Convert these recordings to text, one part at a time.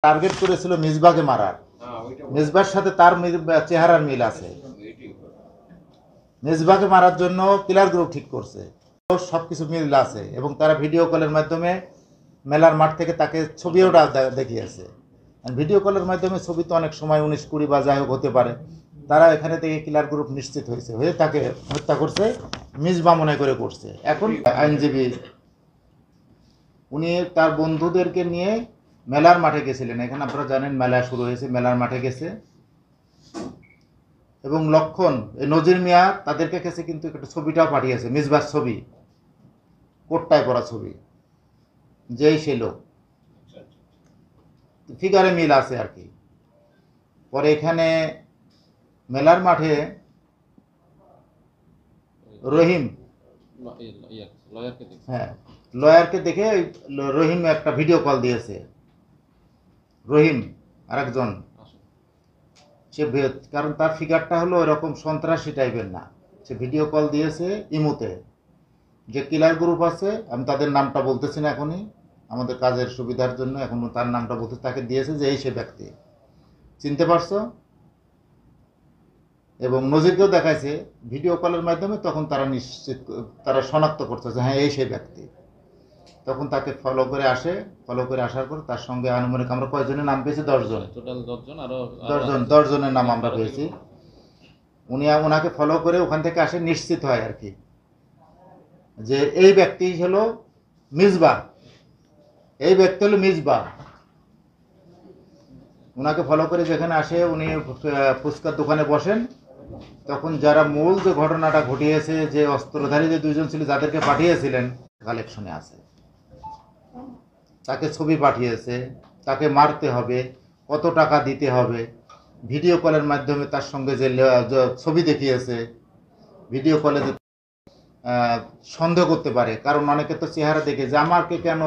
Target করেছিল মিসবাকে মারার। মিসবার সাথে তার চেহারার মিল আছে। মিসবাকে মারার জন্য কিলার গ্রুপ ঠিক করছে, সবকিছু মিল আছে এবং তারা ভিডিও কলের মাধ্যমে মেলার মাঠ থেকে তাকে ছবিও দেখিয়েছে। ভিডিও কলের মাধ্যমে ছবি তো অনেক সময় 19-20 বা যাই হোক হতে পারে। তারা এখানে থেকে কিলার গ্রুপ নিশ্চিত হয়ে তাকে হত্যা করছে, মিসবা মনে করে করছে। এখন আইনজীবী উনি তার বন্ধুদেরকে নিয়ে মেলার মাঠে গেছিলেন। এখানে আপনারা জানেন মেলা শুরু হয়েছে, মেলার মাঠে গেছে এবং লক্ষণ নজির মিয়া তাদেরকে কাছে কিন্তু একটা ছবিটাও পাঠিয়েছে, মিসবার ছবি, কোটটায় পরা ছবি, যেই সে লোক, ফিগারে মিল আছে আর কি। পরে এখানে মেলার মাঠে রহিম, হ্যাঁ, লয়ারকে দেখে রহিম একটা ভিডিও কল দিয়েছে। রহিম আরেকজন, সে কারণ তার ফিগারটা হলো এরকম সন্ত্রাসী টাইপের না, সে ভিডিও কল দিয়েছে ইমুতে। যে কিলার গ্রুপ আছে, আমি তাদের নামটা বলতেছি না এখনই, আমাদের কাজের সুবিধার জন্য এখন তার নামটা বলতে, তাকে দিয়েছে যে এই সে ব্যক্তি, চিনতে পারছো? এবং নজিরকেও দেখাইছে ভিডিও কলের মাধ্যমে। তখন তারা তারা শনাক্ত করছে যে হ্যাঁ এই সেই ব্যক্তি। তখন তাকে ফলো করে আসার পর তার সঙ্গে আনুমানিক আমরা কয়জনের নাম পেয়েছি? 10 জন, টোটাল 10 জনের নাম আমরা পেয়েছি। ওনাকে ফলো করে ওখান থেকে আসে, নিশ্চিত হয় আর কি যে এই ব্যক্তি হলো মিসবা, এই ব্যক্তি হলো মিসবা। ওনাকে ফলো করে যেখানে আসে, উনি ফুচকার দোকানে বসেন। তখন যারা মূল যে ঘটনাটা ঘটিয়েছে, যে অস্ত্রধারী যে 2 জন ছিল যাদেরকে পাঠিয়েছিলেন, কালেকশনে আছে, তাকে ছবি পাঠিয়েছে, তাকে মারতে হবে, কত টাকা দিতে হবে, ভিডিও কলের মাধ্যমে তার সঙ্গে যে ছবি দেখিয়েছে, ভিডিও কলে সন্দেহ করতে পারে। কারণ অনেকে তো চেহারা দেখে যে আমাকে কেন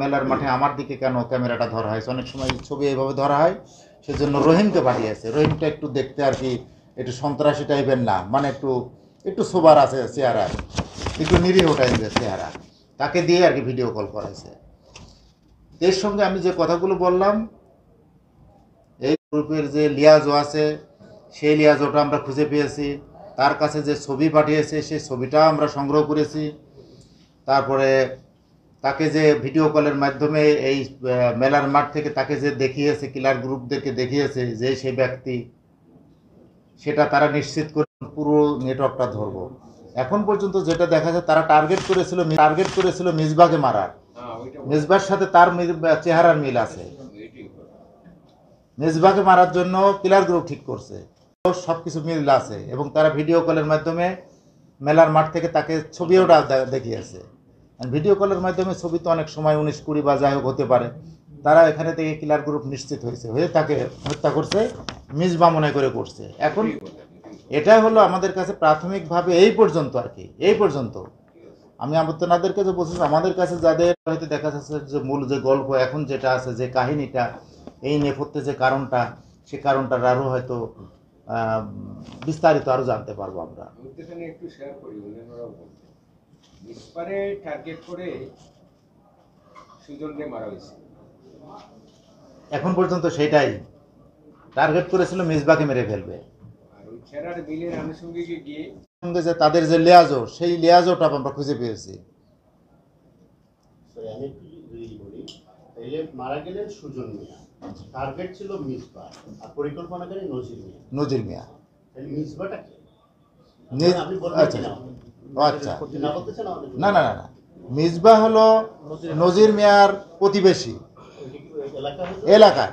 মেলার মাঠে আমার দিকে কেন ক্যামেরাটা ধরা হয়েছে, অনেক সময় ছবি এইভাবে ধরা হয়। সেজন্য রহিমকে পাঠিয়েছে। রহিমটা একটু দেখতে আর কি একটু সন্ত্রাসী টাইপের না, মানে একটু সোবার আছে চেহারা, একটু নিরীহ টাইপের চেহারা, তাকে দিয়ে আর কি ভিডিও কল করেছে। এর সঙ্গে আমি যে কথাগুলো বললাম, এই গ্রুপের যে লিয়াজো আছে, সেই লিয়াজোটা আমরা খুঁজে পেয়েছি। তার কাছে যে ছবি পাঠিয়েছে সেই ছবিটা আমরা সংগ্রহ করেছি। তারপরে তাকে যে ভিডিও কলের মাধ্যমে এই মেলার মাঠ থেকে তাকে যে দেখিয়েছে, কিলার গ্রুপদেরকে দেখিয়েছে যে সেই ব্যক্তি, সেটা তারা নিশ্চিত করে পুরো নেটওয়ার্কটা ধরবো। এখন পর্যন্ত যেটা দেখা যায়, তারা টার্গেট করেছিল মিসবাকে মারার। মিসবার সাথে তার চেহারার মিল আছে। মিসবাকে মারার জন্য কিলার গ্রুপ ঠিক করছে, সবকিছু মিল আছে এবং তারা ভিডিও কলের মাধ্যমে মেলার মাঠ থেকে তাকে ছবিও দেখিয়েছে। ভিডিও কলের মাধ্যমে ছবি তো অনেক সময় 19-20 বা যাই হোক হতে পারে। তারা এখানে থেকে কিলার গ্রুপ নিশ্চিত হয়ে তাকে হত্যা করছে, মিসবা মনে করে করছে। এখন এটা হলো আমাদের কাছে প্রাথমিকভাবে এই পর্যন্ত আর কি। এই পর্যন্ত আমি আপনাদেরকে যে বলছি, আমাদের কাছে যাদের হয়তো দেখা যাচ্ছে যে মূল যে গল্প এখন যেটা আছে, যে কাহিনীটা, এই নেপথ্যে যে কারণটা, সে কারণটার আরও হয়তো বিস্তারিত আরো জানতে পারবো আমরা। একটু শেয়ার করি। মিসবারে টার্গেট করে সুজনকে মারা হয়েছে। এখন পর্যন্ত সেটাই টার্গেট করেছিল, মিসবাকে মেরে ফেলবে। আর ওই ছেড়ার বিলের আনুষঙ্গিকে গিয়ে সঙ্গে যে তাদের যে লিয়াজো, সেই লিয়াজোটা আমরা খুঁজে পেয়েছি। মারা গেলেন সুজন মিয়া, টার্গেট ছিল মিসবা, আর পরিকল্পনাকারী নজির মিয়া। মিসবাটা কি? আচ্ছা, না না না না, মিসবা হলো নজির মিয়ার প্রতিবেশী এলাকার।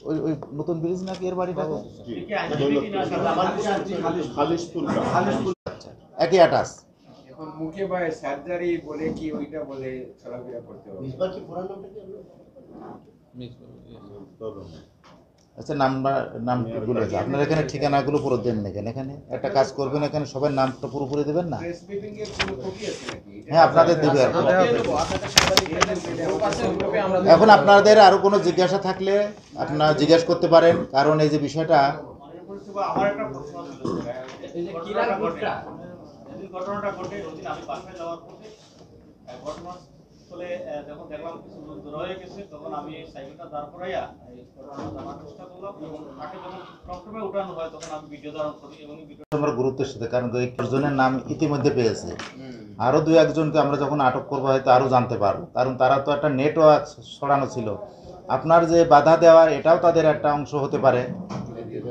ওই নতুন ব্রিজ নাকি এর বাড়িটা? একই আটাস। এখন মুখে বা সার্জারি বলে কি ওইটা বলে চলাফেরা করতে হবে। মিসবা কি পুরো নামটা কি? আচ্ছা, নাম বলে যায়। আপনার এখানে ঠিকানাগুলো পুরো দেন না কেন? এখানে একটা কাজ করবেন, এখানে সবাই নামটা পুরোপুরি দেবেন না? হ্যাঁ, আপনাদের দেবে। এখন আপনাদের আরো কোনো জিজ্ঞাসা থাকলে আপনারা জিজ্ঞাসা করতে পারেন, কারণ এই যে বিষয়টা ঘটনাটা ঘটে, আমি বাসায় যাওয়ার পথে ঘটনা স্থলে যখন দেখলাম কিছু লোক জড়ো হয়ে গেছে, তখন আমি সাইকেলটা দাঁড় করাইয়া এই ঘটনাটা জানার চেষ্টা করলাম এবং তাকে যখন টমটমে উঠানো হয় তখন আমি ভিডিও ধারণ করি এবং ভিডিও আমরা গুরুত্বের সাথে, কারণ এই জনের নাম ইতিমধ্যে পেয়েছে, আরো দুই একজনকে আমরা যখন আটক করবো হয়তো আরো জানতে পারবো, কারণ তারা তো একটা নেটওয়ার্ক ছড়ানো ছিল। আপনার যে বাধা দেওয়ার এটাও তাদের একটা অংশ হতে পারে,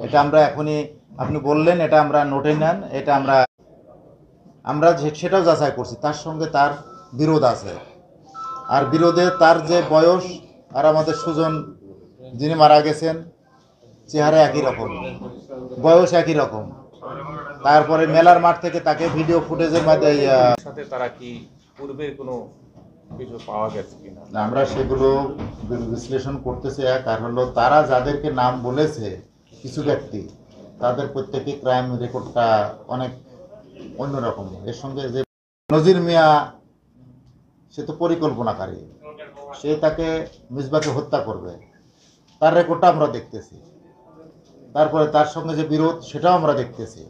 এটা আমরা এখনই আপনি বললেন, এটা আমরা নোটে নেন, এটা আমরা সেটাও যাচাই করছি, তার সঙ্গে তার বিরোধ আছে। আর বিরোধে তার যে বয়স আর আমাদের সুজন যিনি মারা গেছেন চেহারা একই রকম, বয়স একই রকম। তারপরে মেলার মাঠ থেকে তাকে ভিডিও ফুটেজের মাধ্যমে সাথে তারা কি পূর্বে কোনো কিছু পাওয়া গেছে কিনা? আমরা সেগুলো বিশ্লেষণ করতেছি। আর হলো তারা যাদেরকে নাম বলেছে কিছু ব্যক্তি, তাদের প্রত্যেকে ক্রাইম রেকর্ডটা অনেক অন্যরকম। এর সঙ্গে যে নজির মিয়া, সে তো পরিকল্পনাকারী, সে তাকে মিসবাকে হত্যা করবে, তার রেকর্ডটা আমরা দেখতেছি। তারপরে তার সঙ্গে যে বিরোধ সেটাও আমরা দেখতেছি।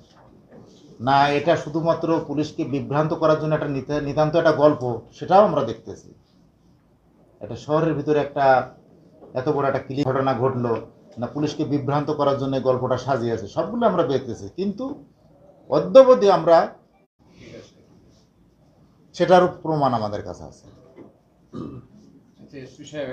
না এটা শুধুমাত্র পুলিশকে বিভ্রান্ত করার জন্য একটা নিতান্ত একটা গল্প, সেটাও আমরা দেখতেছি। একটা শহরের ভিতরে একটা এত বড় একটা ক্লিক ঘটনা ঘটলো, না পুলিশকে বিভ্রান্ত করার জন্য এই গল্পটা সাজিয়েছে, সবগুলো আমরা দেখতেছি। কিন্তু অদ্যাবধি আমরা সেটারও প্রমাণ আমাদের কাছে আছে। এসপি সাহেব